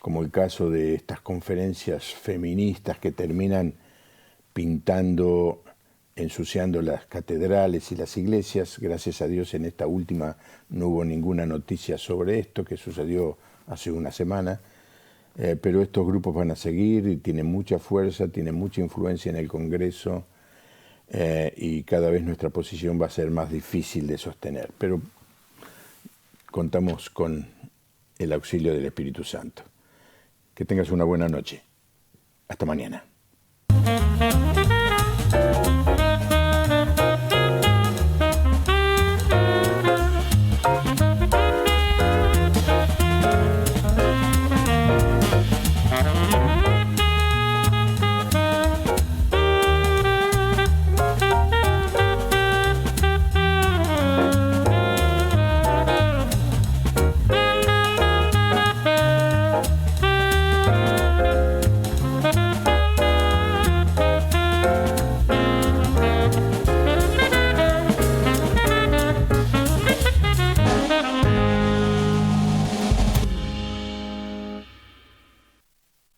como el caso de estas conferencias feministas que terminan pintando, ensuciando las catedrales y las iglesias. Gracias a Dios en esta última no hubo ninguna noticia sobre esto, que sucedió hace una semana. Pero estos grupos van a seguir y tienen mucha fuerza, tienen mucha influencia en el Congreso, y cada vez nuestra posición va a ser más difícil de sostener. Pero contamos con el auxilio del Espíritu Santo. Que tengas una buena noche. Hasta mañana.